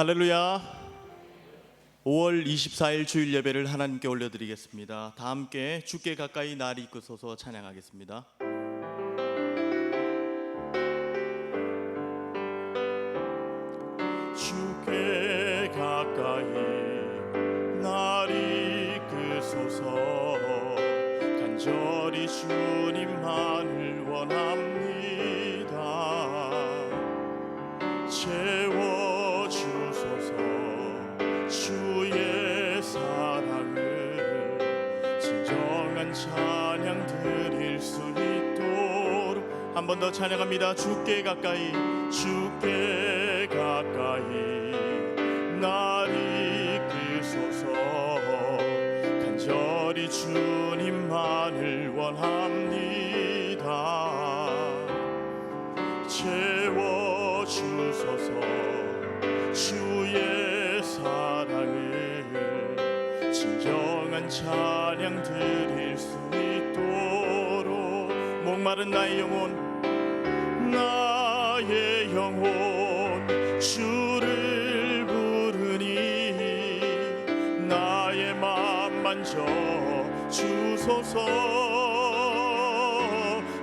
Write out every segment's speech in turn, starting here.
할렐루야. 5월 24일 주일 예배를 하나님께 올려드리겠습니다. 다 함께 주께 가까이 날이 이끄소서 찬양하겠습니다. 주께 가까이 날이 이끄소서 간절히 주님만을 원합니다. 채워주소서 주의 사랑을 진정한 찬양 드릴 수 있도록 한 번 더 찬양합니다. 주께 가까이 주께 가까이 날이 이끄소서 간절히 주님만을 원합니다. 채워주소서 주의 사랑을 진정한 찬양 드릴 수 있도록 목마른 나의 영혼 나의 영혼 주를 부르니 나의 맘 만져 주소서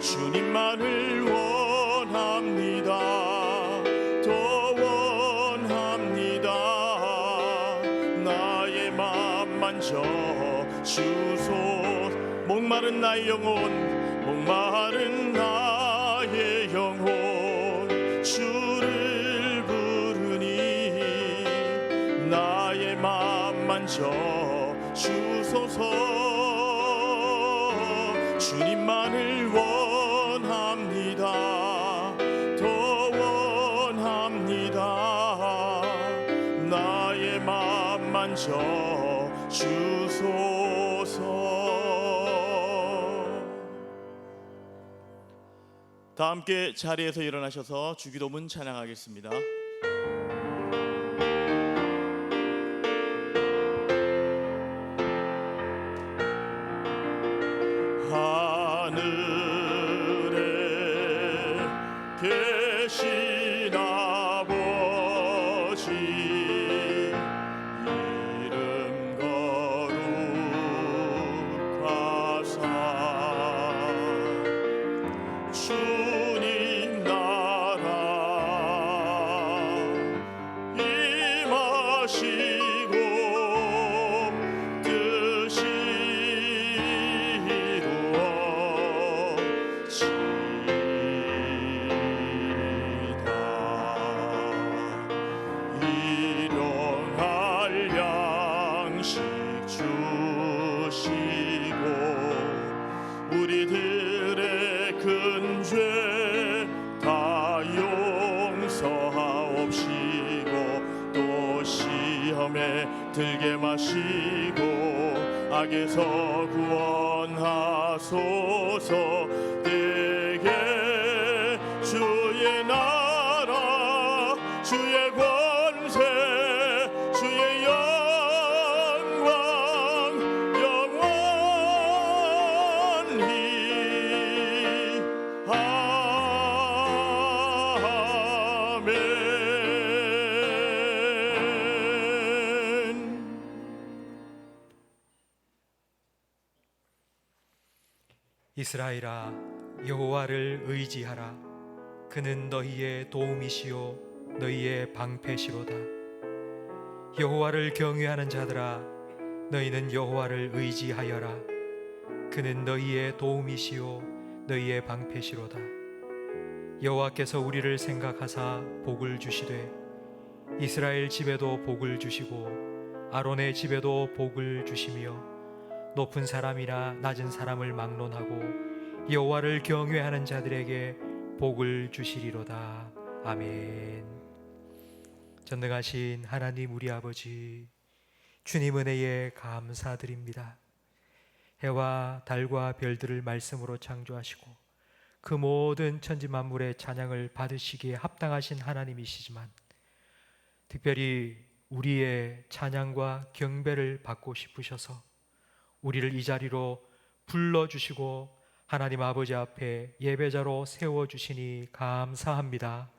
주님만을 원합니다. 더 원합니다. 나의 맘 만져 주소서 목마른 나의 영혼 목마른 나의 영혼 주를 부르니 나의 맘 만져 주소서 주님만을 원합니다. 더 원합니다. 나의 맘 만져 주소서. 다 함께 자리에서 일어나셔서 주기도문 찬양하겠습니다. 하늘에 계신 아버지 이름 거룩하사 주님 나라 임하시고 뜻이 일용할 양식 주시고 우리들의 큰 죄 다 용서하옵시고 또 시험에 들게 마시고 악에서 구원하소서. 내게 주의 나라 주의 권세 주의 영광 영원히 아멘. 이스라엘아 여호와를 의지하라. 그는 너희의 도움이시요 너희의 방패시로다. 여호와를 경외하는 자들아 너희는 여호와를 의지하여라. 그는 너희의 도움이시요 너희의 방패시로다. 여호와께서 우리를 생각하사 복을 주시되 이스라엘 집에도 복을 주시고 아론의 집에도 복을 주시며 높은 사람이나 낮은 사람을 막론하고 여호와를 경외하는 자들에게 복을 주시리로다. 아멘. 전능하신 하나님 우리 아버지, 주님 은혜에 감사드립니다. 해와 달과 별들을 말씀으로 창조하시고 그 모든 천지 만물의 찬양을 받으시기에 합당하신 하나님이시지만 특별히 우리의 찬양과 경배를 받고 싶으셔서 우리를 이 자리로 불러주시고 하나님 아버지 앞에 예배자로 세워주시니 감사합니다.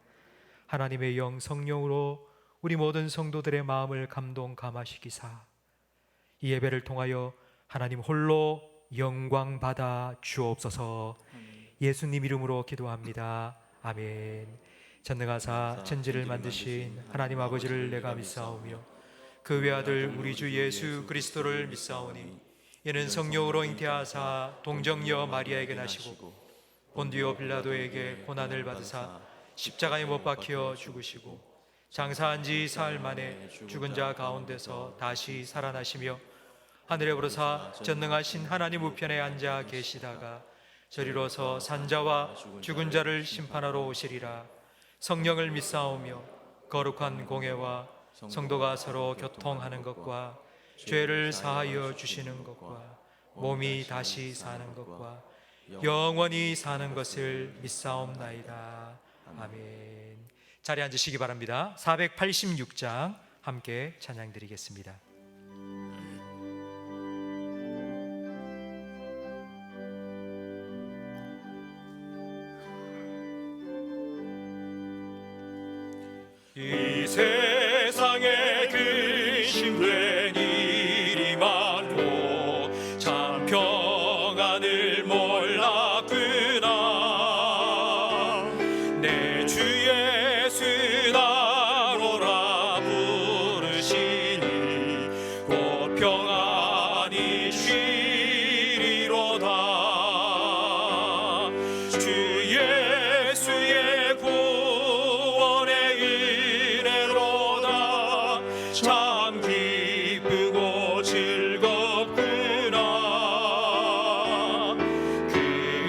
하나님의 영 성령으로 우리 모든 성도들의 마음을 감동 감화시키사 이 예배를 통하여 하나님 홀로 영광 받아 주옵소서. 예수님 이름으로 기도합니다. 아멘. 전능하사 천지를 만드신 하나님 아버지를 내가 믿사오며 그 외아들 우리 주 예수 그리스도를 믿사오니 이는 성령으로 잉태하사 동정녀 마리아에게 나시고 본디오 빌라도에게 고난을 받으사 십자가에 못 박혀 죽으시고 장사한 지 사흘 만에 죽은 자 가운데서 다시 살아나시며 하늘에 오르사 전능하신 하나님 우편에 앉아 계시다가 저리로서 산자와 죽은 자를 심판하러 오시리라. 성령을 믿사오며 거룩한 공회와 성도가 서로 교통하는 것과 죄를 사하여 주시는 것과 몸이 다시 사는 것과 영원히 사는 것을 믿사옵나이다. 아멘. 자리에 앉으시기 바랍니다. 486장 함께 찬양드리겠습니다. 이 세상에 근심된 일이 많고 참 평안을 몰랐구나. 내 주 예수 나로라 부르시니 곧 평안히 쉬리로다. 주 예수의 참 기쁘고 즐겁구나. 그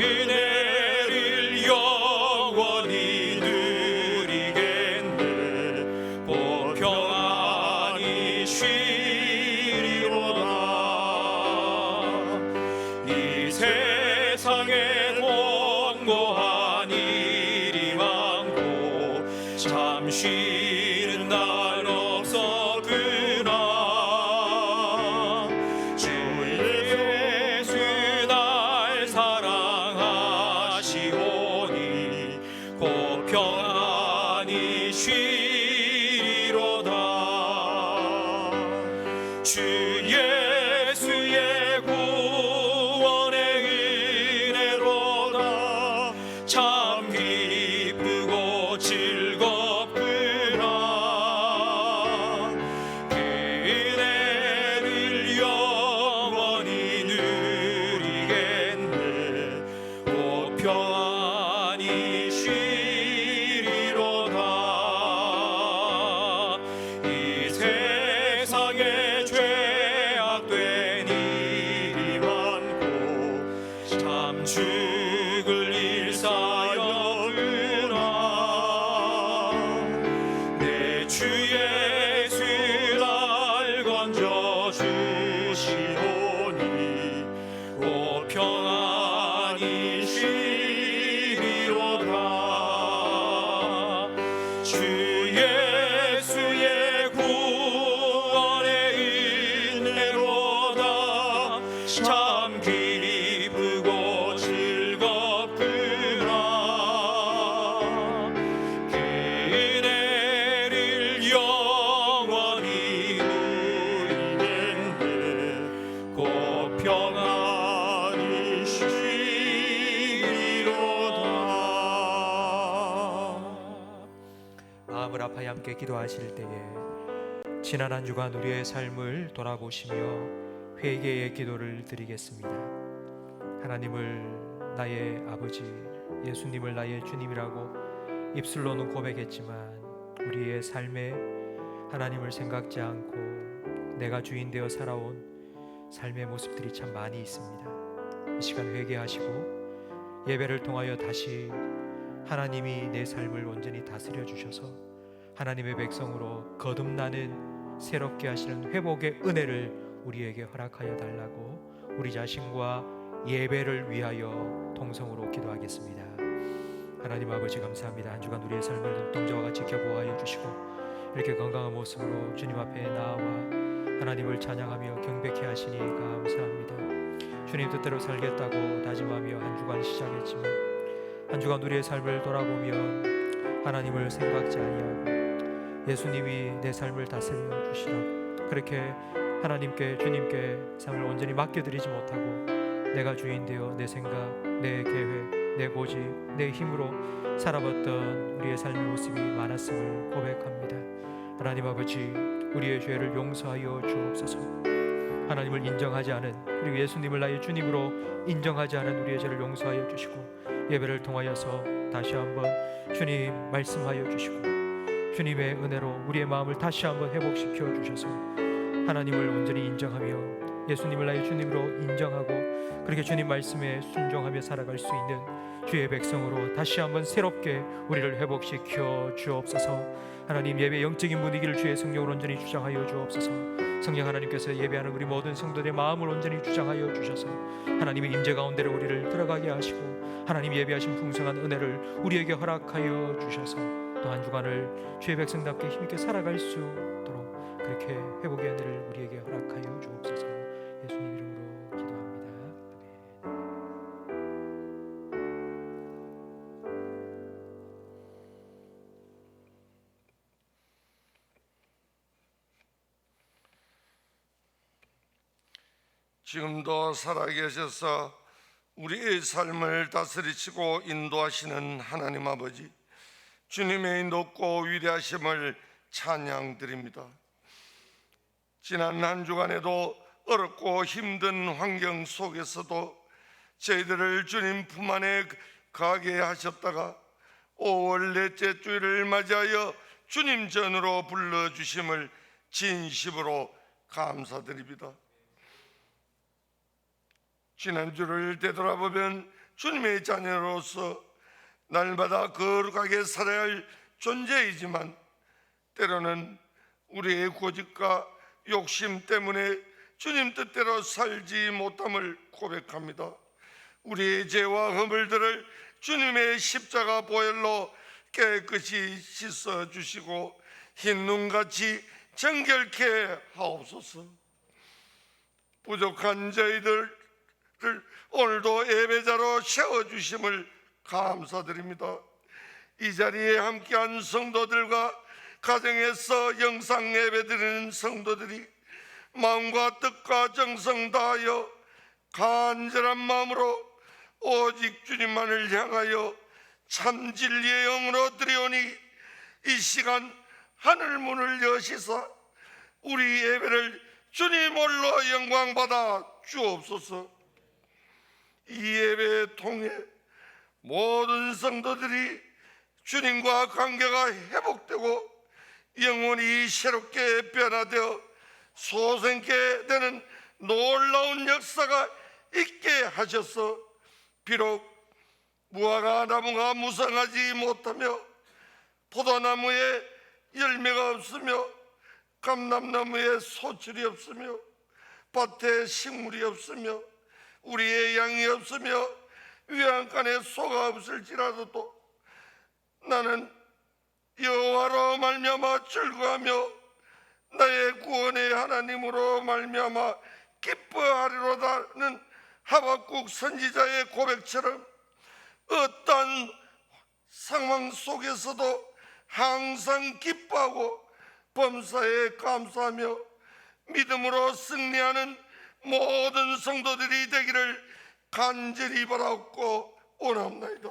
은혜를 영원히 누리겠네. 곧 평안히 쉬리로다. 이 세상에 공고한 일이 많고 참 쉬는 날 없어. 주 예수 날 사랑하시오니 곧 평안히 쉬리로다. 주 예수의 구원의 은혜로다. 참 기쁘고 즐겁구나. 평안히 쉬리로다. 이 세상에 죄악된 일이 많고 참 죽을 일사였구나. 내 주 예수 날 건져 주시오니 곧 평안히 주 예수의 구원의 은혜로다. 참 기쁘고 즐겁구나. 그 은혜를 영원히 누리겠네. 곧 평안히 마음을 아파야 함께 기도하실 때에 지난 한 주간 우리의 삶을 돌아보시며 회개의 기도를 드리겠습니다. 하나님을 나의 아버지, 예수님을 나의 주님이라고 입술로는 고백했지만 우리의 삶에 하나님을 생각지 않고 내가 주인 되어 살아온 삶의 모습들이 참 많이 있습니다. 이 시간 회개하시고 예배를 통하여 다시 하나님이 내 삶을 온전히 다스려 주셔서 하나님의 백성으로 거듭나는 새롭게 하시는 회복의 은혜를 우리에게 허락하여 달라고 우리 자신과 예배를 위하여 통성으로 기도하겠습니다. 하나님 아버지 감사합니다. 한 주간 우리의 삶을 눈동자와 같이 지켜보아여 주시고 이렇게 건강한 모습으로 주님 앞에 나와 하나님을 찬양하며 경배케 하시니 감사합니다. 주님 뜻대로 살겠다고 다짐하며 한 주간 시작했지만 한 주간 우리의 삶을 돌아보면 하나님을 생각지 아니하고 예수님이 내 삶을 다스려 주시라. 그렇게 하나님께 주님께 삶을 온전히 맡겨드리지 못하고 내가 주인 되어 내 생각, 내 계획, 내 고집, 내 힘으로 살아봤던 우리의 삶의 모습이 많았음을 고백합니다. 하나님 아버지, 우리의 죄를 용서하여 주옵소서. 하나님을 인정하지 않은, 그리고 예수님을 나의 주님으로 인정하지 않은 우리의 죄를 용서하여 주시고, 예배를 통하여서 다시 한번 주님 말씀하여 주시고, 주님의 은혜로 우리의 마음을 다시 한번 회복시켜 주셔서 하나님을 온전히 인정하며 예수님을 나의 주님으로 인정하고, 그렇게 주님 말씀에 순종하며 살아갈 수 있는 주의 백성으로 다시 한번 새롭게 우리를 회복시켜 주옵소서. 하나님, 예배 영적인 분위기를 주의 성령으로 온전히 주장하여 주옵소서. 성령 하나님께서 예배하는 우리 모든 성도들의 마음을 온전히 주장하여 주셔서 하나님의 임재 가운데로 우리를 들어가게 하시고, 하나님 예배하신 풍성한 은혜를 우리에게 허락하여 주셔서 또 한 주간을 주의 백성답게 힘있게 살아갈 수 있도록 그렇게 회복의 은혜를 우리에게 허락하여 주옵소서. 예수님 이름으로 기도합니다. 지금도 살아계셔서 우리의 삶을 다스리시고 인도하시는 하나님 아버지, 주님의 높고 위대하심을 찬양드립니다. 지난 한 주간에도 어렵고 힘든 환경 속에서도 저희들을 주님 품 안에 가게 하셨다가 5월 넷째 주일을 맞이하여 주님 전으로 불러주심을 진심으로 감사드립니다. 지난주를 되돌아보면 주님의 자녀로서 날마다 거룩하게 살아야 할 존재이지만 때로는 우리의 고집과 욕심 때문에 주님 뜻대로 살지 못함을 고백합니다. 우리의 죄와 허물들을 주님의 십자가 보혈로 깨끗이 씻어주시고 흰눈같이 정결케 하옵소서. 부족한 저희들을 오늘도 예배자로 세워주심을 감사드립니다. 이 자리에 함께한 성도들과 가정에서 영상 예배드리는 성도들이 마음과 뜻과 정성 다하여 간절한 마음으로 오직 주님만을 향하여 참 진리의 영으로 드리오니 이 시간 하늘 문을 여시사 우리 예배를 주님 홀로 영광받아 주옵소서. 이 예배에 통해 모든 성도들이 주님과 관계가 회복되고 영혼이 새롭게 변화되어 소생케 되는 놀라운 역사가 있게 하셔서 비록 무화과 나무가 무성하지 못하며 포도나무에 열매가 없으며 감람나무에 소출이 없으며 밭에 식물이 없으며 우리의 양이 없으며 외양간에 소가 없을지라도 나는 여호와로 말미암아 즐거하며 나의 구원의 하나님으로 말미암아 기뻐하리로다는 하박국 선지자의 고백처럼 어떠한 상황 속에서도 항상 기뻐하고 범사에 감사하며 믿음으로 승리하는 모든 성도들이 되기를 간절히 바라옵고 원합나이다.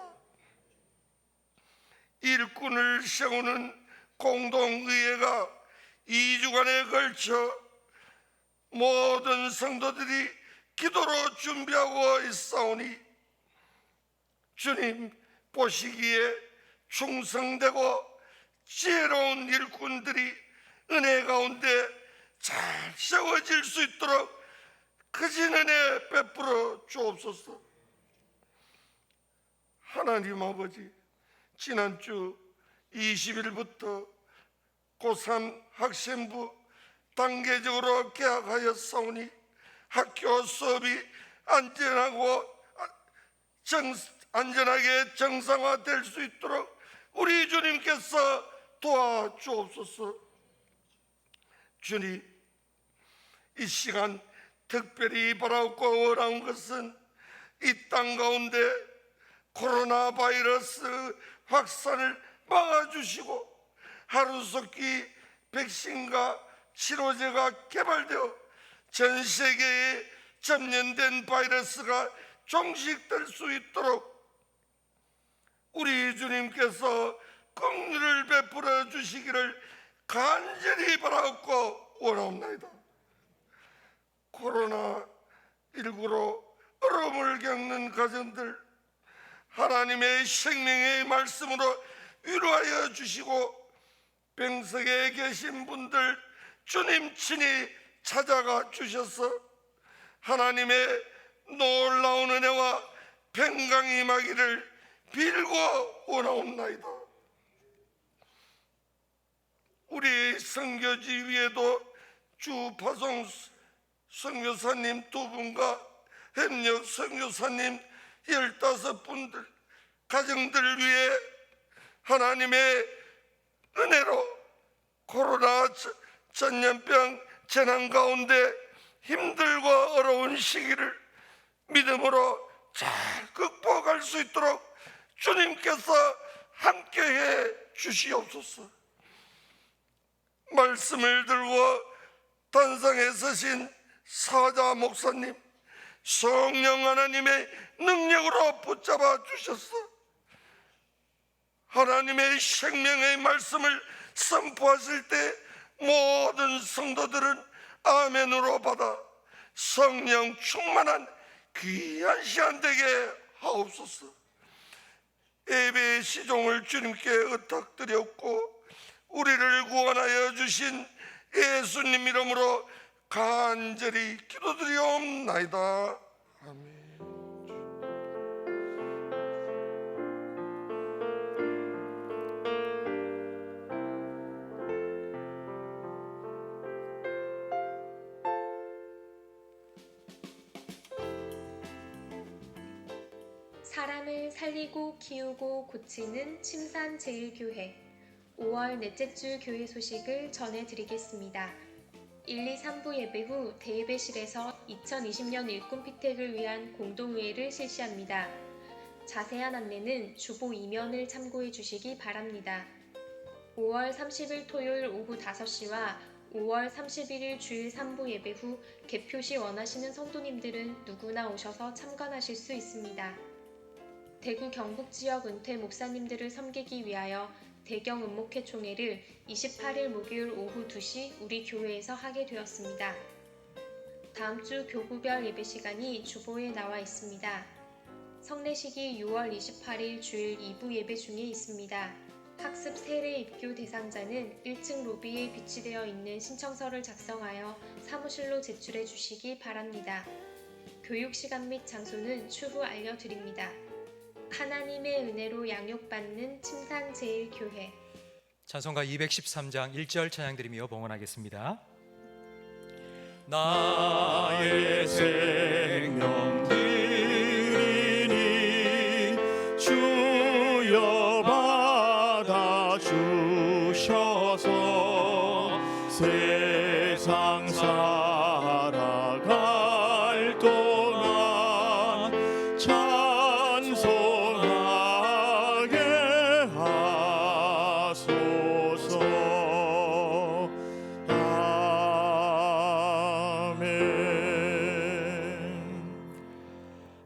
일꾼을 세우는 공동의회가 2주간에 걸쳐 모든 성도들이 기도로 준비하고 있사오니 주님 보시기에 충성되고 지혜로운 일꾼들이 은혜 가운데 잘 세워질 수 있도록 크신 은혜 베풀어 주옵소서. 하나님 아버지, 지난주 20일부터 고3 학생부 단계적으로 개학하였사오니 학교 수업이 안전하게 정상화될 수 있도록 우리 주님께서 도와주옵소서. 주님, 이 시간 특별히 바라옵고 원하는 것은 이 땅 가운데 코로나 바이러스 확산을 막아주시고 하루속히 백신과 치료제가 개발되어 전 세계에 점령된 바이러스가 종식될 수 있도록 우리 주님께서 긍휼을 베풀어 주시기를 간절히 바라옵고 원하옵나이다. 코로나19로 어려움을 겪는 가정들, 하나님의 생명의 말씀으로 위로하여 주시고, 병석에 계신 분들 주님 친히 찾아가 주셔서 하나님의 놀라운 은혜와 평강이 임하기를 빌고 원하옵나이다. 우리 선교지 위에도 주파송 선교사님 2분과 협력 선교사님 15분들 가정들 위해 하나님의 은혜로 코로나 전염병 재난 가운데 힘들고 어려운 시기를 믿음으로 잘 극복할 수 있도록 주님께서 함께해 주시옵소서. 말씀을 들고 단상에 서신 사자 목사님, 성령 하나님의 능력으로 붙잡아 주셨어 하나님의 생명의 말씀을 선포하실 때 모든 성도들은 아멘으로 받아 성령 충만한 귀한 시간 되게 하옵소서. 예배의 시종을 주님께 의탁드렸고 우리를 구원하여 주신 예수님 이름으로 간절히 기도드리옵나이다. 아멘. 사람을 살리고 키우고 고치는 침산제일교회 5월 넷째 주 교회 소식을 전해드리겠습니다. 1, 2, 3부 예배 후 대예배실에서 2020년 일꾼 피택을 위한 공동의회를 실시합니다. 자세한 안내는 주보 이면을 참고해 주시기 바랍니다. 5월 30일 토요일 오후 5시와 5월 31일 주일 3부 예배 후 개표시 원하시는 성도님들은 누구나 오셔서 참관하실 수 있습니다. 대구 경북 지역 은퇴 목사님들을 섬기기 위하여 대경 은목회 총회를 28일 목요일 오후 2시 우리 교회에서 하게 되었습니다. 다음 주 교구별 예배 시간이 주보에 나와 있습니다. 성례식이 6월 28일 주일 2부 예배 중에 있습니다. 학습 세례 입교 대상자는 1층 로비에 비치되어 있는 신청서를 작성하여 사무실로 제출해 주시기 바랍니다. 교육 시간 및 장소는 추후 알려드립니다. 하나님의 은혜로 양육받는 침산제일교회. 찬송가 213장 1절 찬양드리며 봉헌하겠습니다. 나의 생명 드리니 주여 받아 주셔서 세상 살아갈 동안 찬송하게 하소서.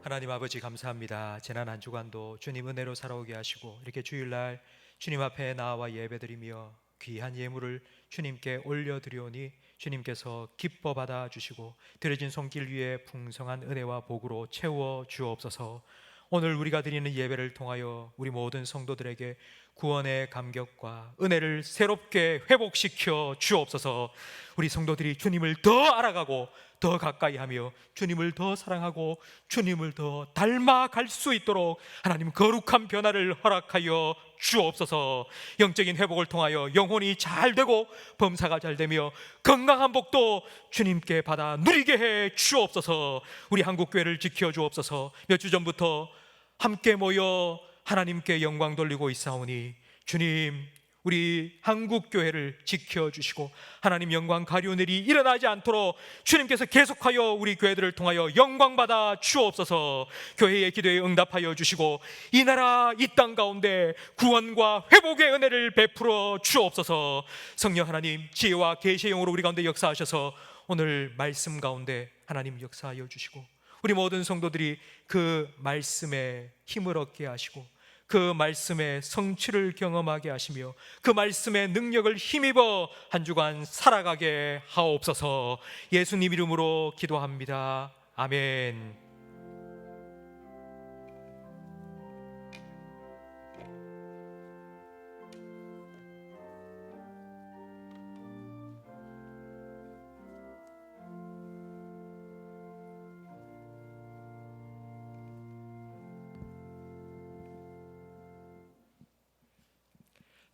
하나님 아버지 감사합니다. 지난 한 주간도 주님 은혜로 살아오게 하시고 이렇게 주일날 주님 앞에 나와 예배드리며 귀한 예물을 주님께 올려드리오니 주님께서 기뻐 받아 주시고 드려진 손길 위에 풍성한 은혜와 복으로 채워 주옵소서. 오늘 우리가 드리는 예배를 통하여 우리 모든 성도들에게 구원의 감격과 은혜를 새롭게 회복시켜 주옵소서. 우리 성도들이 주님을 더 알아가고 더 가까이 하며 주님을 더 사랑하고 주님을 더 닮아갈 수 있도록 하나님 거룩한 변화를 허락하여 주옵소서. 영적인 회복을 통하여 영혼이 잘 되고 범사가 잘 되며 건강한 복도 주님께 받아 누리게 해 주옵소서. 우리 한국교회를 지켜 주옵소서. 몇 주 전부터 함께 모여 하나님께 영광 돌리고 있사오니 주님, 우리 한국 교회를 지켜주시고 하나님 영광 가리운 일이 일어나지 않도록 주님께서 계속하여 우리 교회들을 통하여 영광받아 주옵소서. 교회의 기도에 응답하여 주시고 이 나라 이 땅 가운데 구원과 회복의 은혜를 베풀어 주옵소서. 성령 하나님 지혜와 계시의 영으로 우리 가운데 역사하셔서 오늘 말씀 가운데 하나님 역사하여 주시고 우리 모든 성도들이 그 말씀에 힘을 얻게 하시고 그 말씀의 성취를 경험하게 하시며 그 말씀의 능력을 힘입어 한 주간 살아가게 하옵소서. 예수님 이름으로 기도합니다. 아멘.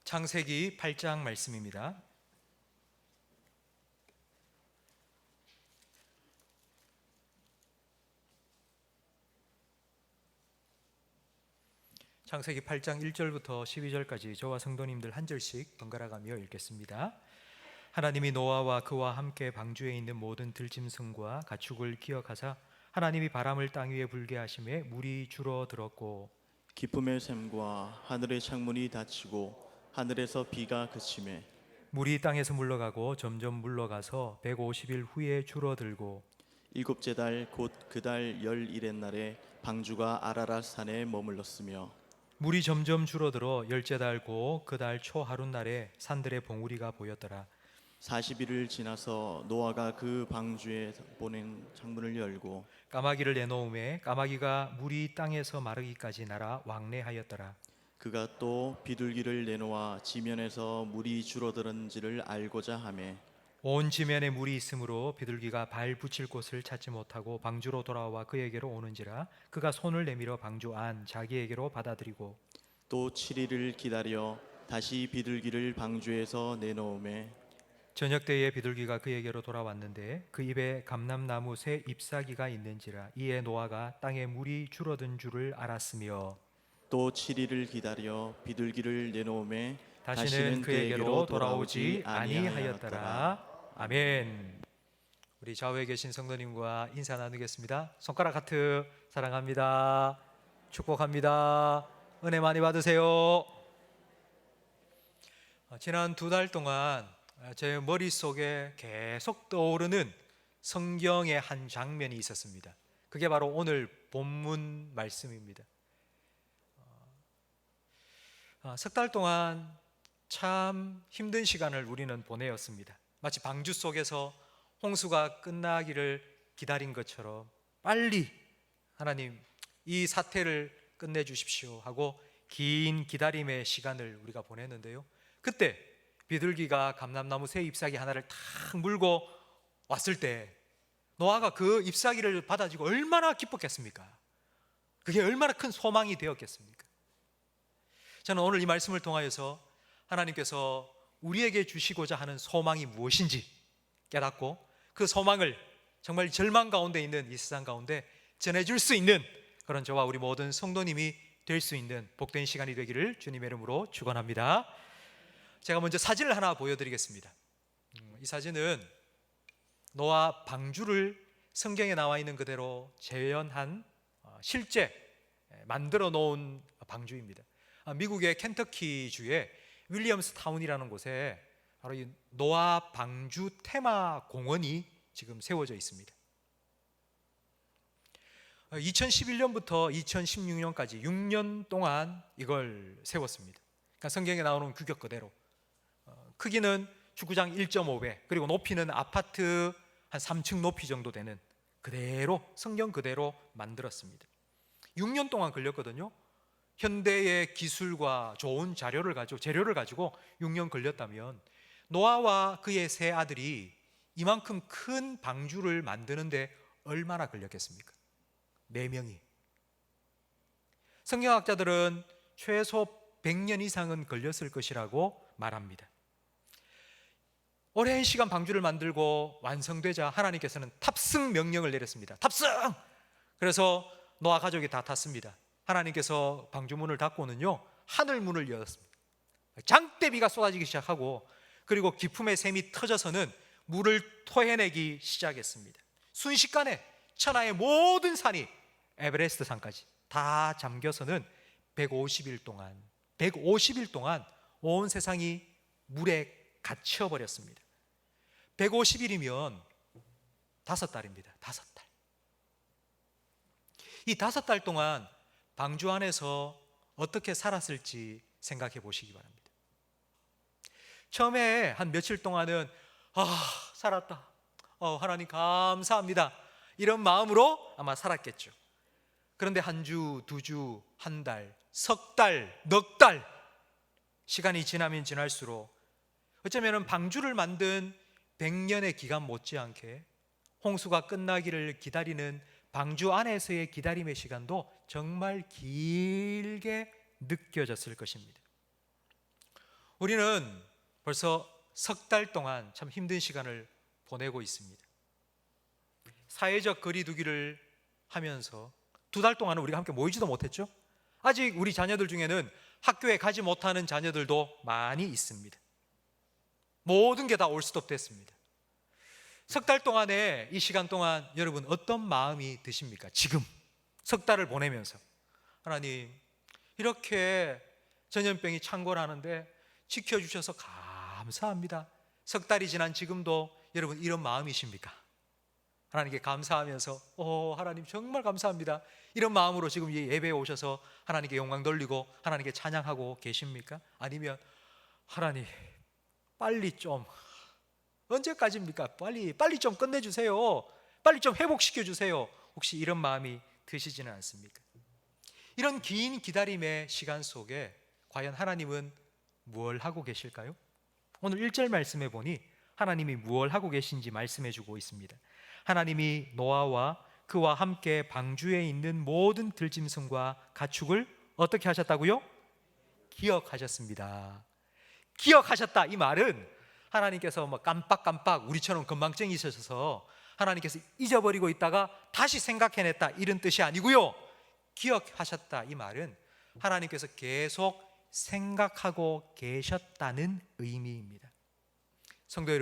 창세기 8장 말씀입니다. 창세기 8장 1절부터 12절까지 저와 성도님들 한 절씩 번갈아가며 읽겠습니다. 하나님이 노아와 그와 함께 방주에 있는 모든 들짐승과 가축을 기억하사 하나님이 바람을 땅 위에 불게 하심에 물이 줄어들었고 기쁨의 샘과 하늘의 창문이 닫히고 하늘에서 비가 그치매 물이 땅에서 물러가고 점점 물러가서 150일 후에 줄어들고 일곱째 달 곧 그 달 11의 날에 방주가 아라랏 산에 머물렀으며 물이 점점 줄어들어 열째 달 고 그 달 초 하룻날에 산들의 봉우리가 보였더라. 40일을 지나서 노아가 그 방주에 보낸 창문을 열고 까마귀를 내놓음에 까마귀가 물이 땅에서 마르기까지 날아 왕래하였더라. 그가 또 비둘기를 내놓아 지면에서 물이 줄어드는지를 알고자 하매 온 지면에 물이 있으므로 비둘기가 발 붙일 곳을 찾지 못하고 방주로 돌아와 그에게로 오는지라 그가 손을 내밀어 방주 안 자기에게로 받아들이고 또 7일을 기다려 다시 비둘기를 방주에서 내놓음에 저녁 때에 비둘기가 그에게로 돌아왔는데 그 입에 감람나무 새 잎사귀가 있는지라 이에 노아가 땅에 물이 줄어든 줄을 알았으며 또 7일을 기다려 비둘기를 내놓음에 다시는 그에게로 돌아오지 아니하였더라. 아멘. 우리 좌우에 계신 성도님과 인사 나누겠습니다. 손가락 하트. 사랑합니다. 축복합니다. 은혜 많이 받으세요. 지난 2달 동안 제 머릿속에 계속 떠오르는 성경의 한 장면이 있었습니다. 그게 바로 오늘 본문 말씀입니다. 석 달 동안 참 힘든 시간을 우리는 보내었습니다. 마치 방주 속에서 홍수가 끝나기를 기다린 것처럼 빨리 하나님 이 사태를 끝내주십시오 하고 긴 기다림의 시간을 우리가 보냈는데요. 그때 비둘기가 감람나무 새 잎사귀 하나를 탁 물고 왔을 때 노아가 그 잎사귀를 받아주고 얼마나 기뻤겠습니까? 그게 얼마나 큰 소망이 되었겠습니까? 저는 오늘 이 말씀을 통하여서 하나님께서 우리에게 주시고자 하는 소망이 무엇인지 깨닫고 그 소망을 정말 절망 가운데 있는 이 세상 가운데 전해줄 수 있는 그런 저와 우리 모든 성도님이 될 수 있는 복된 시간이 되기를 주님의 이름으로 축원합니다. 제가 먼저 사진을 하나 보여드리겠습니다. 이 사진은 노아 방주를 성경에 나와 있는 그대로 재현한 실제 만들어 놓은 방주입니다. 미국의 켄터키주의 윌리엄스 타운이라는 곳에 바로 이 노아 방주 테마 공원이 지금 세워져 있습니다. 2011년부터 2016년까지 6년 동안 이걸 세웠습니다. 그러니까 성경에 나오는 규격 그대로 크기는 축구장 1.5배 그리고 높이는 아파트 한 3층 높이 정도 되는 그대로 성경 그대로 만들었습니다. 6년 동안 걸렸거든요. 현대의 기술과 좋은 재료를 가지고 6년 걸렸다면 노아와 그의 세 아들이 이만큼 큰 방주를 만드는데 얼마나 걸렸겠습니까? 4명이. 성경학자들은 최소 100년 이상은 걸렸을 것이라고 말합니다. 오랜 시간 방주를 만들고 완성되자 하나님께서는 탑승 명령을 내렸습니다. 탑승! 그래서 노아 가족이 다 탔습니다. 하나님께서 방주문을 닫고는요 하늘문을 열었습니다. 장대비가 쏟아지기 시작하고 그리고 기품의 샘이 터져서는 물을 토해내기 시작했습니다. 순식간에 천하의 모든 산이 에베레스트 산까지 다 잠겨서는 150일 동안 온 세상이 물에 갇혀버렸습니다. 150일이면 5달입니다. 5달. 이 5달 동안 방주 안에서 어떻게 살았을지 생각해 보시기 바랍니다. 처음에 한 며칠 동안은 살았다, 하나님 감사합니다, 이런 마음으로 아마 살았겠죠. 그런데 한 주, 두 주, 한 달, 석 달, 넉 달 시간이 지나면 지날수록 어쩌면 방주를 만든 100년의 기간 못지않게 홍수가 끝나기를 기다리는 방주 안에서의 기다림의 시간도 정말 길게 느껴졌을 것입니다. 우리는 벌써 석 달 동안 참 힘든 시간을 보내고 있습니다. 사회적 거리두기를 하면서 2달 동안은 우리가 함께 모이지도 못했죠. 아직 우리 자녀들 중에는 학교에 가지 못하는 자녀들도 많이 있습니다. 모든 게 다 올스톱 됐습니다. 석 달 동안에 이 시간 동안 여러분 어떤 마음이 드십니까? 지금 석 달을 보내면서 하나님, 이렇게 전염병이 창궐하는데 지켜주셔서 감사합니다. 석 달이 지난 지금도 여러분 이런 마음이십니까? 하나님께 감사하면서 하나님 정말 감사합니다, 이런 마음으로 지금 이 예배에 오셔서 하나님께 영광 돌리고 하나님께 찬양하고 계십니까? 아니면 하나님 빨리 좀, 언제까지입니까? 빨리 좀 끝내주세요, 빨리 좀 회복시켜주세요, 혹시 이런 마음이 드시지는 않습니까? 이런 긴 기다림의 시간 속에 과연 하나님은 무엇을 하고 계실까요? 오늘 1절 말씀해 보니 하나님이 무엇을 하고 계신지 말씀해 주고 있습니다. 하나님이 노아와 그와 함께 방주에 있는 모든 들짐승과 가축을 어떻게 하셨다고요? 기억하셨습니다. 기억하셨다, 이 말은 하나님께서 깜빡깜빡 우리처럼 건망증이셔서 하나님께서 잊어버리고 있다가 다시 생각해냈다, 이런 뜻이 아니고요. 기억하셨다, 이 말은 하나님께서 계속 생각하고 계셨다는 의미입니다. 성도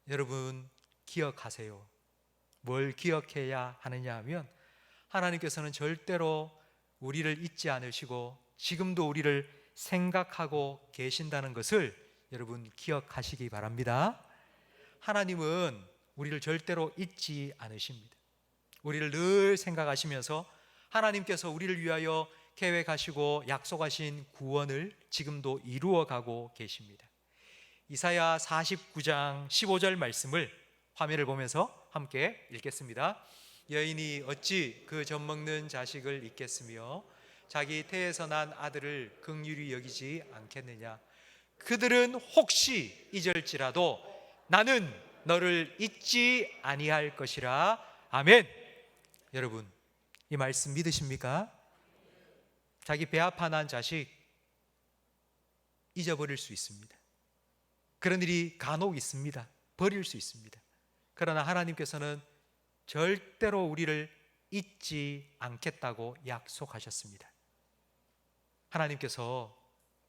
여러분 기억하세요. 뭘 기억해야 하느냐 하면 하나님께서는 절대로 우리를 잊지 않으시고 지금도 우리를 생각하고 계신다는 것을 여러분 기억하시기 바랍니다. 하나님은 우리를 절대로 잊지 않으십니다. 우리를 늘 생각하시면서 하나님께서 우리를 위하여 계획하시고 약속하신 구원을 지금도 이루어가고 계십니다. 이사야 49장 15절 말씀을 화면을 보면서 함께 읽겠습니다. 여인이 어찌 그 젖먹는 자식을 잊겠으며 자기 태에서 난 아들을 긍휼히 여기지 않겠느냐. 그들은 혹시 잊을지라도 나는 너를 잊지 아니할 것이라. 아멘. 여러분 이 말씀 믿으십니까? 자기 배 아파 난 자식 잊어버릴 수 있습니다. 그런 일이 간혹 있습니다. 버릴 수 있습니다. 그러나 하나님께서는 절대로 우리를 잊지 않겠다고 약속하셨습니다. 하나님께서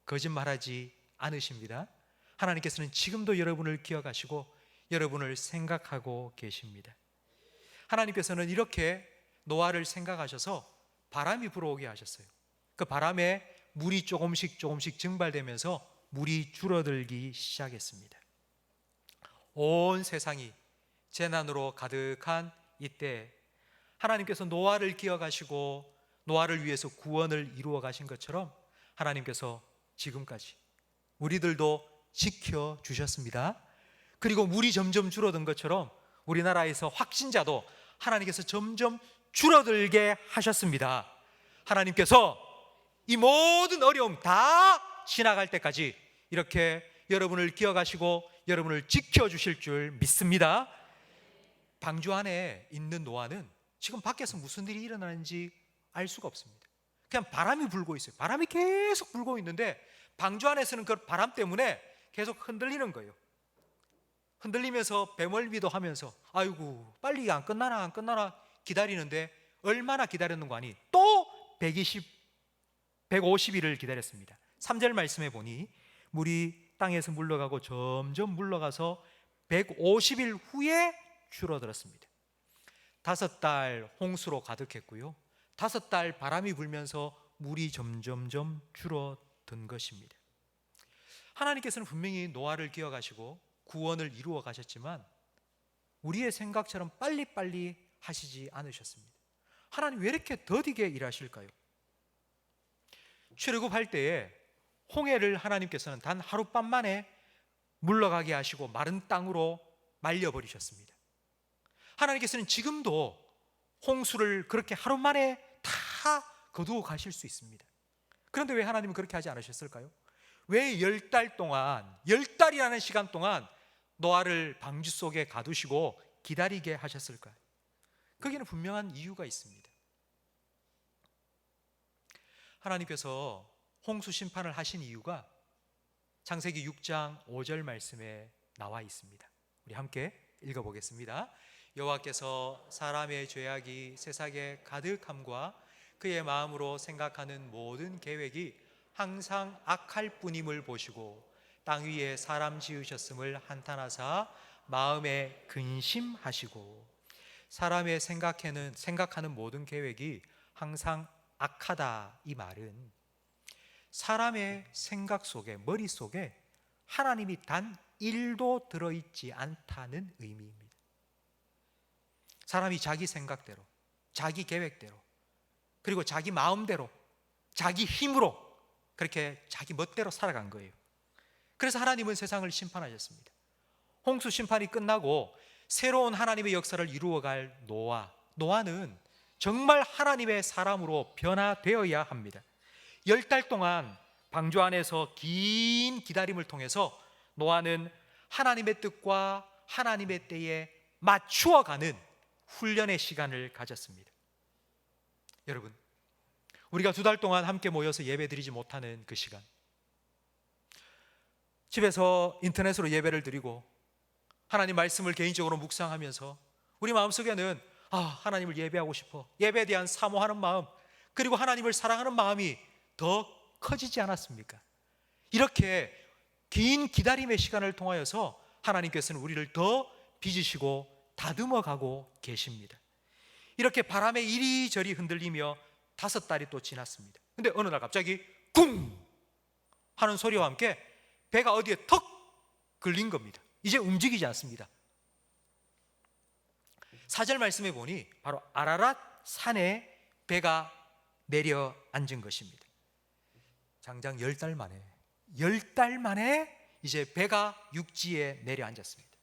거짓말하지 않으십니다. 하나님께서는 지금도 여러분을 기억하시고 여러분을 생각하고 계십니다. 하나님께서는 이렇게 노아를 생각하셔서 바람이 불어오게 하셨어요. 그 바람에 물이 조금씩 증발되면서 물이 줄어들기 시작했습니다. 온 세상이 재난으로 가득한 이때 하나님께서 노아를 기억하시고 노아를 위해서 구원을 이루어 가신 것처럼 하나님께서 지금까지 우리들도 지켜주셨습니다. 그리고 물이 점점 줄어든 것처럼 우리나라에서 확진자도 하나님께서 점점 줄어들게 하셨습니다. 하나님께서 이 모든 어려움 다 지나갈 때까지 이렇게 여러분을 기억하시고 여러분을 지켜주실 줄 믿습니다. 방주 안에 있는 노아는 지금 밖에서 무슨 일이 일어나는지 알 수가 없습니다. 그냥 바람이 불고 있어요. 바람이 계속 불고 있는데 방주 안에서는 그 바람 때문에 계속 흔들리는 거예요. 흔들리면서 배멀미도 하면서 아이고 빨리 안 끝나나 기다리는데 얼마나 기다렸는가 하니 또 150일을 기다렸습니다. 3절 말씀에 보니 물이 땅에서 물러가고 점점 물러가서 150일 후에 줄어들었습니다. 5달 홍수로 가득했고요, 5달 바람이 불면서 물이 점점점 줄어든 것입니다. 하나님께서는 분명히 노아를 기억하시고 구원을 이루어 가셨지만 우리의 생각처럼 빨리빨리 하시지 않으셨습니다. 하나님 왜 이렇게 더디게 일하실까요? 출애굽할 때에 홍해를 하나님께서는 단 하룻밤 만에 물러가게 하시고 마른 땅으로 말려버리셨습니다. 하나님께서는 지금도 홍수를 그렇게 하루 만에 다 거두어 가실 수 있습니다. 그런데 왜 하나님은 그렇게 하지 않으셨을까요? 왜 10달 동안, 10달이라는 시간 동안 노아를 방주 속에 가두시고 기다리게 하셨을까요? 거기는 분명한 이유가 있습니다. 하나님께서 홍수 심판을 하신 이유가 창세기 6장 5절 말씀에 나와 있습니다. 우리 함께 읽어보겠습니다. 여호와께서 사람의 죄악이 세상에 가득함과 그의 마음으로 생각하는 모든 계획이 항상 악할 뿐임을 보시고 땅 위에 사람 지으셨음을 한탄하사 마음에 근심하시고, 사람의 생각하는 모든 계획이 항상 악하다, 이 말은 사람의 생각 속에, 머릿속에 하나님이 단 1도 들어있지 않다는 의미입니다. 사람이 자기 생각대로, 자기 계획대로, 그리고 자기 마음대로, 자기 힘으로 그렇게 자기 멋대로 살아간 거예요. 그래서 하나님은 세상을 심판하셨습니다. 홍수 심판이 끝나고 새로운 하나님의 역사를 이루어갈 노아는 정말 하나님의 사람으로 변화되어야 합니다. 10달 동안 방주 안에서 긴 기다림을 통해서 노아는 하나님의 뜻과 하나님의 때에 맞추어가는 훈련의 시간을 가졌습니다. 여러분, 우리가 2달 동안 함께 모여서 예배드리지 못하는 그 시간, 집에서 인터넷으로 예배를 드리고 하나님 말씀을 개인적으로 묵상하면서 우리 마음속에는 하나님을 예배하고 싶어, 예배에 대한 사모하는 마음, 그리고 하나님을 사랑하는 마음이 더 커지지 않았습니까? 이렇게 긴 기다림의 시간을 통하여서 하나님께서는 우리를 더 빚으시고 다듬어가고 계십니다. 이렇게 바람에 이리저리 흔들리며 5달이 또 지났습니다. 근데 어느 날 갑자기 쿵 하는 소리와 함께 배가 어디에 턱 걸린 겁니다. 이제 움직이지 않습니다. 4절 말씀에 보니 바로 아라랏 산에 배가 내려앉은 것입니다. 장장 10달 만에 이제 배가 육지에 내려앉았습니다.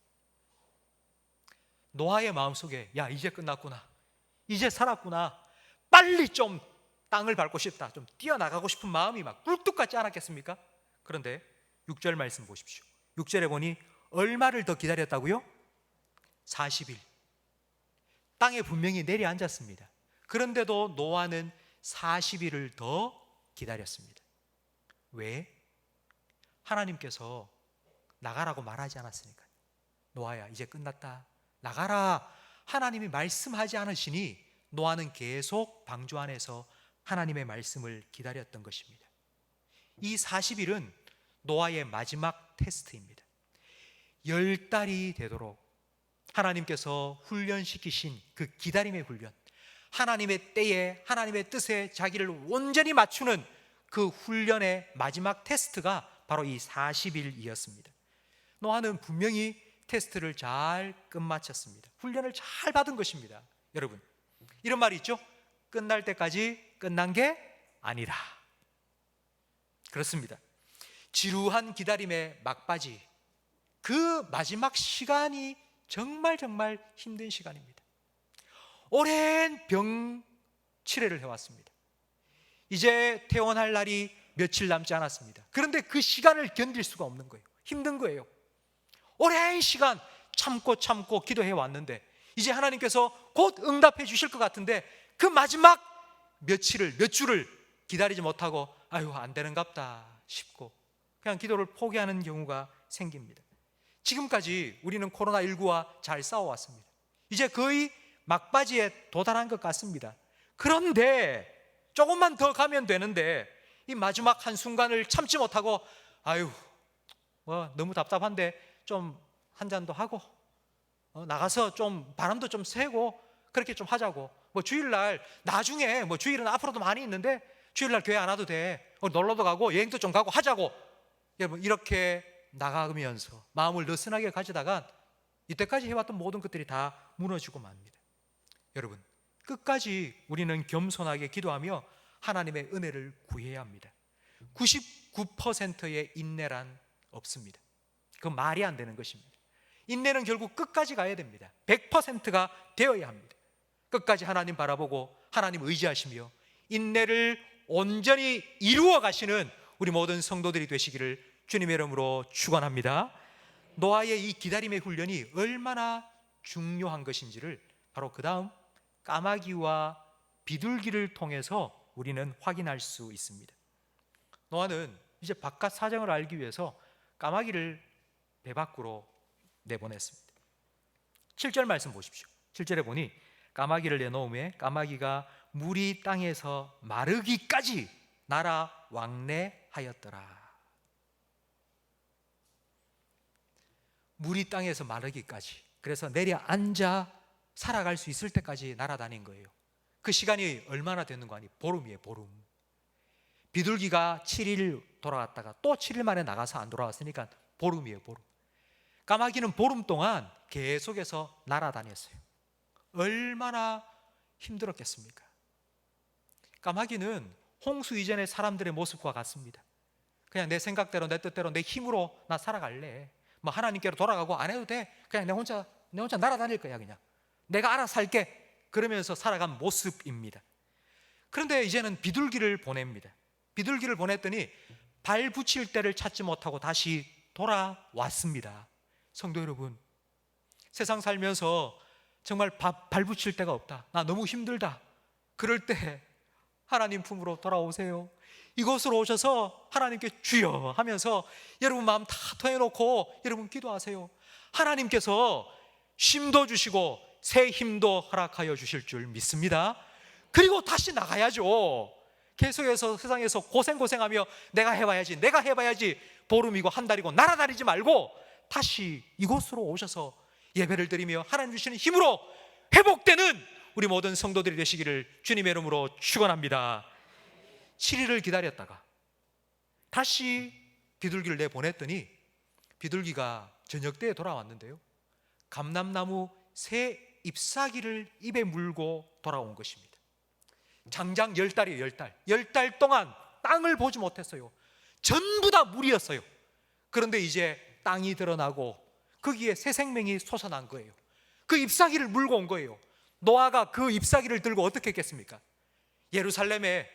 노아의 마음속에 이제 끝났구나, 이제 살았구나, 빨리 좀 땅을 밟고 싶다, 좀 뛰어나가고 싶은 마음이 막 꿀뚝 같지 않았겠습니까? 그런데 6절 말씀 보십시오. 6절에 보니 얼마를 더 기다렸다고요? 40일. 땅에 분명히 내려앉았습니다. 그런데도 노아는 40일을 더 기다렸습니다. 왜? 하나님께서 나가라고 말하지 않았으니까요. 노아야, 이제 끝났다, 나가라, 하나님이 말씀하지 않으시니 노아는 계속 방주 안에서 하나님의 말씀을 기다렸던 것입니다. 이 40일은 노아의 마지막 테스트입니다. 10달이 되도록 하나님께서 훈련시키신 그 기다림의 훈련, 하나님의 때에 하나님의 뜻에 자기를 온전히 맞추는 그 훈련의 마지막 테스트가 바로 이 40일이었습니다. 노아는 분명히 테스트를 잘 끝마쳤습니다. 훈련을 잘 받은 것입니다. 여러분, 이런 말이 있죠? 끝날 때까지 끝난 게 아니라. 그렇습니다. 지루한 기다림의 막바지, 그 마지막 시간이 정말 힘든 시간입니다. 오랜 병 치레를 해왔습니다. 이제 퇴원할 날이 며칠 남지 않았습니다. 그런데 그 시간을 견딜 수가 없는 거예요. 힘든 거예요. 오랜 시간 참고 기도해 왔는데 이제 하나님께서 곧 응답해 주실 것 같은데 그 마지막 몇 주를 기다리지 못하고 안 되는갑다 싶고 그냥 기도를 포기하는 경우가 생깁니다. 지금까지 우리는 코로나19와 잘 싸워왔습니다. 이제 거의 막바지에 도달한 것 같습니다. 그런데 조금만 더 가면 되는데 이 마지막 한 순간을 참지 못하고 아유 뭐 너무 답답한데 좀 한 잔도 하고 나가서 좀 바람도 좀 쐬고 그렇게 좀 하자고, 뭐 주일날 나중에 뭐 주일은 앞으로도 많이 있는데 주일날 교회 안 와도 돼, 놀러도 가고 여행도 좀 가고 하자고, 여러분 이렇게 나가면서 마음을 느슨하게 가지다가 이때까지 해왔던 모든 것들이 다 무너지고 맙니다. 여러분 끝까지 우리는 겸손하게 기도하며 하나님의 은혜를 구해야 합니다. 99%의 인내란 없습니다. 그건 말이 안 되는 것입니다. 인내는 결국 끝까지 가야 됩니다. 100%가 되어야 합니다. 끝까지 하나님 바라보고 하나님 의지하시며 인내를 온전히 이루어 가시는 우리 모든 성도들이 되시기를 주님의 이름으로 축원합니다. 노아의 이 기다림의 훈련이 얼마나 중요한 것인지를 바로 그 다음 까마귀와 비둘기를 통해서 우리는 확인할 수 있습니다. 노아는 이제 바깥 사정을 알기 위해서 까마귀를 배 밖으로 내보냈습니다. 7절 말씀 보십시오. 7절에 보니 까마귀를 내놓음에 까마귀가 물이 땅에서 마르기까지 날아 왕래하였더라. 물이 땅에서 마르기까지, 그래서 내려앉아 살아갈 수 있을 때까지 날아다닌 거예요. 그 시간이 얼마나 되는 거 아니? 보름이에요, 보름. 비둘기가 7일 돌아갔다가 또 7일 만에 나가서 안 돌아왔으니까 보름이에요, 보름. 까마귀는 보름 동안 계속해서 날아다녔어요. 얼마나 힘들었겠습니까? 까마귀는 홍수 이전의 사람들의 모습과 같습니다. 그냥 내 생각대로 내 뜻대로 내 힘으로 나 살아갈래, 뭐 하나님께로 돌아가고 안 해도 돼, 그냥 내 혼자 날아다닐 거야, 그냥 내가 알아서 살게, 그러면서 살아간 모습입니다. 그런데 이제는 비둘기를 보냅니다. 비둘기를 보냈더니 발 붙일 때를 찾지 못하고 다시 돌아왔습니다. 성도 여러분, 세상 살면서 정말 발 붙일 데가 없다, 나 너무 힘들다, 그럴 때 하나님 품으로 돌아오세요. 이곳으로 오셔서 하나님께 주여 하면서 여러분 마음 다 터해놓고 여러분 기도하세요. 하나님께서 쉼도 주시고 새 힘도 허락하여 주실 줄 믿습니다. 그리고 다시 나가야죠. 계속해서 세상에서 고생하며 내가 해봐야지 보름이고 한 달이고 날아다니지 말고 다시 이곳으로 오셔서 예배를 드리며 하나님 주시는 힘으로 회복되는 우리 모든 성도들이 되시기를 주님의 이름으로 축원합니다. 7일을 기다렸다가 다시 비둘기를 내보냈더니 비둘기가 저녁 때에 돌아왔는데요, 감람나무 새 잎사귀를 입에 물고 돌아온 것입니다. 장장 10달이에요, 10달. 10달 동안 땅을 보지 못했어요. 전부 다 물이었어요. 그런데 이제 땅이 드러나고 거기에 새 생명이 솟아난 거예요. 그 잎사귀를 물고 온 거예요. 노아가 그 잎사귀를 들고 어떻게 했겠습니까? 예루살렘에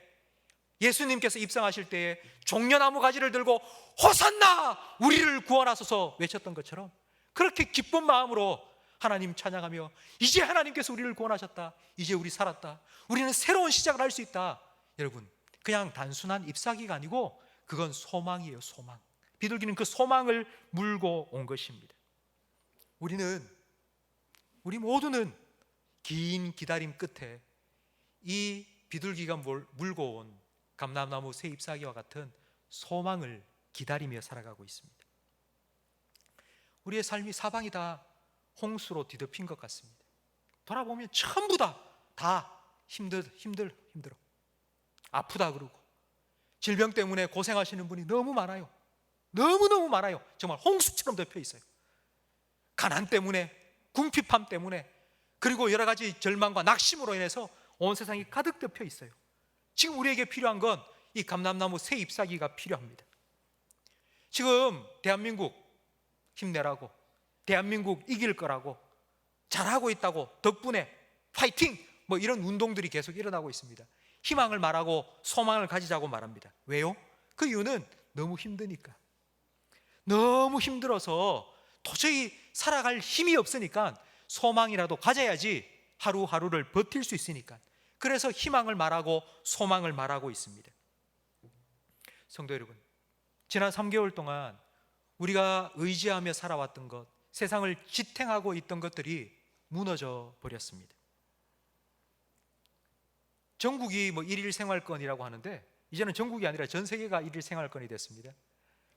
예수님께서 입성하실 때에 종려나무 가지를 들고 호산나 우리를 구원하소서 외쳤던 것처럼 그렇게 기쁜 마음으로 하나님 찬양하며 이제 하나님께서 우리를 구원하셨다, 이제 우리 살았다, 우리는 새로운 시작을 할 수 있다. 여러분 그냥 단순한 잎사귀가 아니고 그건 소망이에요, 소망. 비둘기는 그 소망을 물고 온 것입니다. 우리 모두는 긴 기다림 끝에 이 비둘기가 물고 온 감람나무 새 잎사귀와 같은 소망을 기다리며 살아가고 있습니다. 우리의 삶이 사방이 다 홍수로 뒤덮인 것 같습니다. 돌아보면 전부 다 힘들어, 아프다 그러고 질병 때문에 고생하시는 분이 너무 많아요. 너무너무 많아요. 정말 홍수처럼 덮여 있어요. 가난 때문에, 궁핍함 때문에, 그리고 여러 가지 절망과 낙심으로 인해서 온 세상이 가득 덮여 있어요. 지금 우리에게 필요한 건 이 감람나무 새 잎사귀가 필요합니다. 지금 대한민국 힘내라고, 대한민국 이길 거라고, 잘하고 있다고, 덕분에 파이팅! 뭐 이런 운동들이 계속 일어나고 있습니다. 희망을 말하고 소망을 가지자고 말합니다. 왜요? 그 이유는 너무 힘드니까. 너무 힘들어서 도저히 살아갈 힘이 없으니까 소망이라도 가져야지 하루하루를 버틸 수 있으니까. 그래서 희망을 말하고 소망을 말하고 있습니다. 성도 여러분, 지난 3개월 동안 우리가 의지하며 살아왔던 것, 세상을 지탱하고 있던 것들이 무너져 버렸습니다. 전국이 뭐 일일 생활권이라고 하는데 이제는 전국이 아니라 전 세계가 일일 생활권이 됐습니다.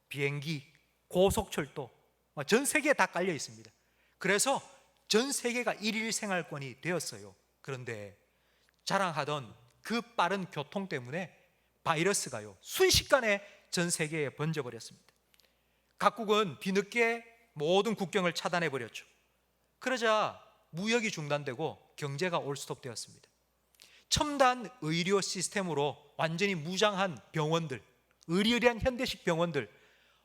비행기, 고속철도 전 세계에 다 깔려 있습니다. 그래서 전 세계가 일일 생활권이 되었어요. 그런데 자랑하던 그 빠른 교통 때문에 바이러스가요 순식간에 전 세계에 번져버렸습니다. 각국은 뒤늦게 모든 국경을 차단해 버렸죠. 그러자 무역이 중단되고 경제가 올스톱되었습니다. 첨단 의료 시스템으로 완전히 무장한 병원들, 의리의리한 현대식 병원들,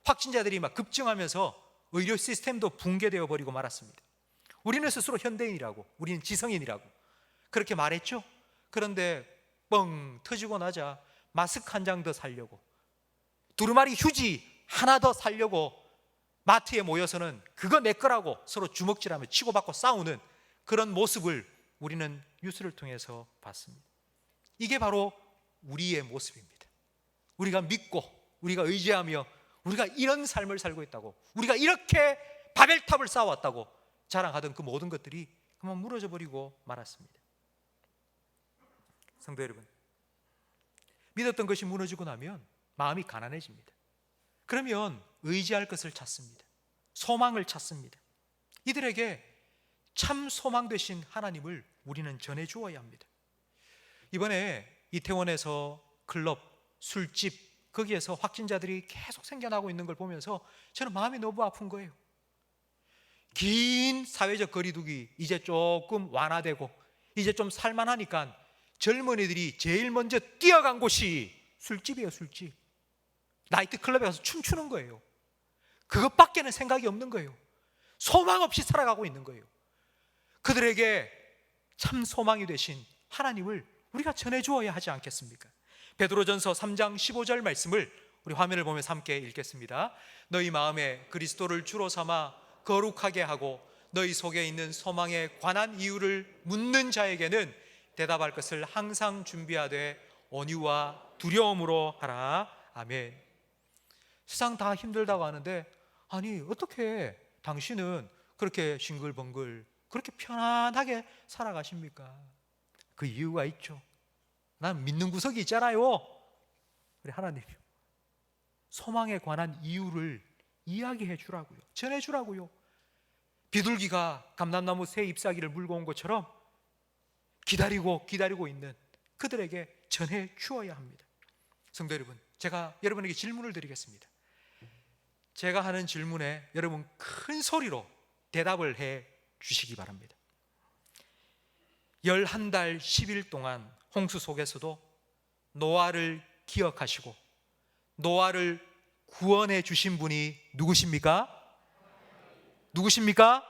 확진자들이 막 급증하면서 의료 시스템도 붕괴되어 버리고 말았습니다. 우리는 스스로 현대인이라고, 우리는 지성인이라고 그렇게 말했죠. 그런데 뻥 터지고 나자 마스크 한 장 더 사려고, 두루마리 휴지 하나 더 사려고 마트에 모여서는 그거 내 거라고 서로 주먹질하며 치고받고 싸우는 그런 모습을 우리는 뉴스를 통해서 봤습니다. 이게 바로 우리의 모습입니다. 우리가 믿고, 우리가 의지하며, 우리가 이런 삶을 살고 있다고, 우리가 이렇게 바벨탑을 쌓아왔다고 자랑하던 그 모든 것들이 그만 무너져 버리고 말았습니다. 성도 여러분, 믿었던 것이 무너지고 나면 마음이 가난해집니다. 그러면 의지할 것을 찾습니다. 소망을 찾습니다. 이들에게 참 소망 되신 하나님을 우리는 전해 주어야 합니다. 이번에 이태원에서 클럽, 술집, 거기에서 확진자들이 계속 생겨나고 있는 걸 보면서 저는 마음이 너무 아픈 거예요. 긴 사회적 거리두기 이제 조금 완화되고 이제 좀 살만하니까 젊은이들이 제일 먼저 뛰어간 곳이 술집이에요. 술집. 나이트클럽에 가서 춤추는 거예요. 그것밖에는 생각이 없는 거예요. 소망 없이 살아가고 있는 거예요. 그들에게 참 소망이 되신 하나님을 우리가 전해주어야 하지 않겠습니까? 베드로전서 3장 15절 말씀을 우리 화면을 보면서 함께 읽겠습니다. 너희 마음에 그리스도를 주로 삼아 거룩하게 하고 너희 속에 있는 소망에 관한 이유를 묻는 자에게는 대답할 것을 항상 준비하되 온유와 두려움으로 하라. 아멘. 세상 다 힘들다고 하는데 아니 어떻게 당신은 그렇게 싱글벙글 그렇게 편안하게 살아가십니까? 그 이유가 있죠. 난 믿는 구석이 있잖아요. 우리 하나님 소망에 관한 이유를 이야기해 주라고요. 전해 주라고요. 비둘기가 감람나무 새 잎사귀를 물고 온 것처럼 기다리고 있는 그들에게 전해 주어야 합니다. 성도 여러분, 제가 여러분에게 질문을 드리겠습니다. 제가 하는 질문에 여러분 큰 소리로 대답을 해 주시기 바랍니다. 11달 10일 동안 홍수 속에서도 노아를 기억하시고 노아를 구원해 주신 분이 누구십니까? 누구십니까?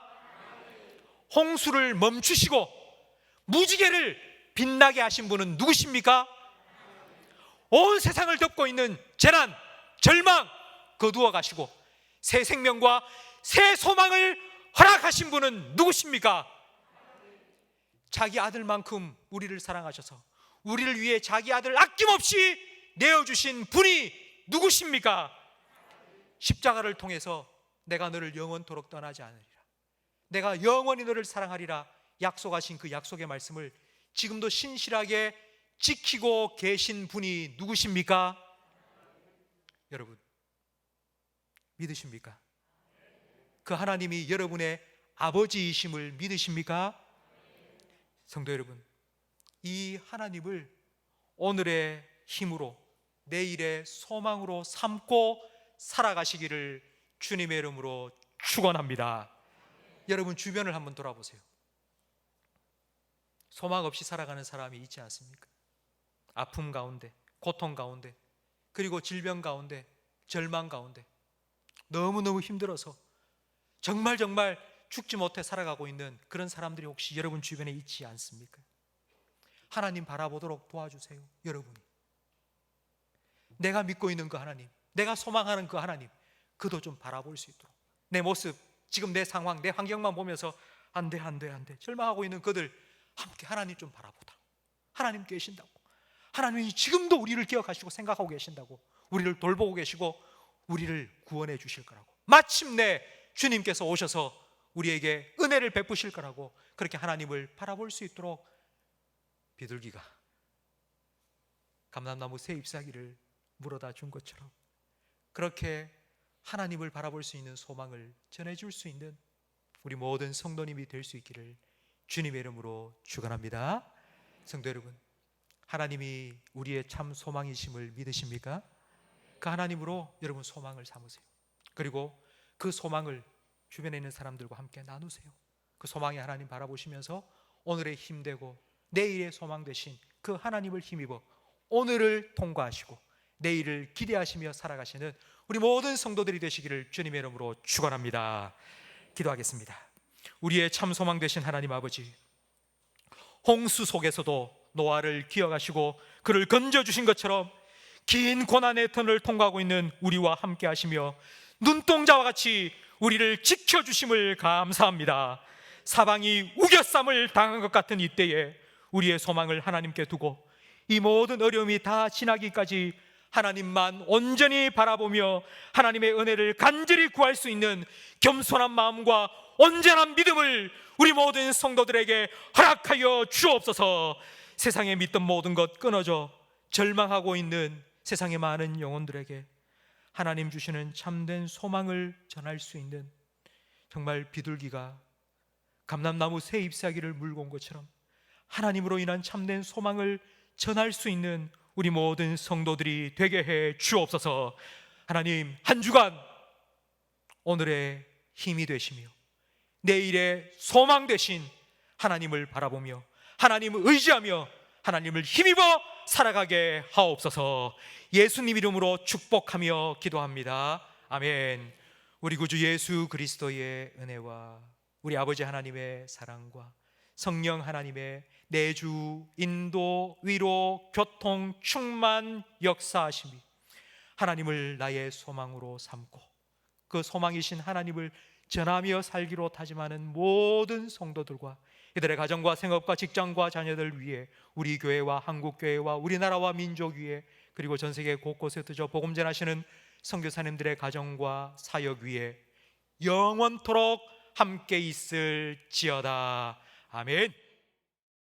홍수를 멈추시고 무지개를 빛나게 하신 분은 누구십니까? 온 세상을 덮고 있는 재난, 절망 거두어 가시고 새 생명과 새 소망을 허락하신 분은 누구십니까? 자기 아들만큼 우리를 사랑하셔서 우리를 위해 자기 아들을 아낌없이 내어주신 분이 누구십니까? 십자가를 통해서 내가 너를 영원토록 떠나지 않으리라, 내가 영원히 너를 사랑하리라 약속하신 그 약속의 말씀을 지금도 신실하게 지키고 계신 분이 누구십니까? 여러분 믿으십니까? 그 하나님이 여러분의 아버지이심을 믿으십니까? 성도 여러분, 이 하나님을 오늘의 힘으로 내일의 소망으로 삼고 살아가시기를 주님의 이름으로 축원합니다. 여러분 주변을 한번 돌아보세요. 소망 없이 살아가는 사람이 있지 않습니까? 아픔 가운데, 고통 가운데, 그리고 질병 가운데, 절망 가운데 너무너무 힘들어서 정말 죽지 못해 살아가고 있는 그런 사람들이 혹시 여러분 주변에 있지 않습니까? 하나님 바라보도록 도와주세요. 여러분이 내가 믿고 있는 그 하나님, 내가 소망하는 그 하나님, 그도 좀 바라볼 수 있도록 내 모습, 지금 내 상황, 내 환경만 보면서 안 돼 절망하고 있는 그들 함께 하나님 좀 바라보다. 하나님 계신다고, 하나님이 지금도 우리를 기억하시고 생각하고 계신다고, 우리를 돌보고 계시고 우리를 구원해 주실 거라고, 마침내 주님께서 오셔서 우리에게 은혜를 베푸실 거라고, 그렇게 하나님을 바라볼 수 있도록 비둘기가 감람나무 새 잎사귀를 물어다 준 것처럼 그렇게 하나님을 바라볼 수 있는 소망을 전해줄 수 있는 우리 모든 성도님이 될 수 있기를 주님의 이름으로 축원합니다. 성도 여러분, 하나님이 우리의 참 소망이심을 믿으십니까? 그 하나님으로 여러분 소망을 삼으세요. 그리고 그 소망을 주변에 있는 사람들과 함께 나누세요. 그 소망의 하나님 바라보시면서 오늘의 힘되고 내일의 소망 되신 그 하나님을 힘입어 오늘을 통과하시고 내일을 기대하시며 살아가시는 우리 모든 성도들이 되시기를 주님의 이름으로 축원합니다. 기도하겠습니다. 우리의 참 소망 되신 하나님 아버지, 홍수 속에서도 노아를 기억하시고 그를 건져주신 것처럼 긴 고난의 터널을 통과하고 있는 우리와 함께 하시며 눈동자와 같이 우리를 지켜주심을 감사합니다. 사방이 우겨쌈을 당한 것 같은 이때에 우리의 소망을 하나님께 두고 이 모든 어려움이 다 지나기까지 하나님만 온전히 바라보며 하나님의 은혜를 간절히 구할 수 있는 겸손한 마음과 온전한 믿음을 우리 모든 성도들에게 허락하여 주옵소서. 세상에 믿던 모든 것 끊어져 절망하고 있는 세상의 많은 영혼들에게 하나님 주시는 참된 소망을 전할 수 있는, 정말 비둘기가 감람나무 새 잎사귀를 물고 온 것처럼 하나님으로 인한 참된 소망을 전할 수 있는 우리 모든 성도들이 되게 해 주옵소서. 하나님, 한 주간 오늘의 힘이 되시며 내일의 소망 되신 하나님을 바라보며 하나님을 의지하며 하나님을 힘입어 살아가게 하옵소서. 예수님 이름으로 축복하며 기도합니다. 아멘. 우리 구주 예수 그리스도의 은혜와 우리 아버지 하나님의 사랑과 성령 하나님의 내주, 인도, 위로, 교통, 충만, 역사하심이 하나님을 나의 소망으로 삼고 그 소망이신 하나님을 전하며 살기로 다짐하는 모든 성도들과 이들의 가정과 생업과 직장과 자녀들 위해, 우리 교회와 한국교회와 우리나라와 민족 위에, 그리고 전 세계 곳곳에 드저 복음 전하시는 선교사님들의 가정과 사역 위에 영원토록 함께 있을지어다. 아멘.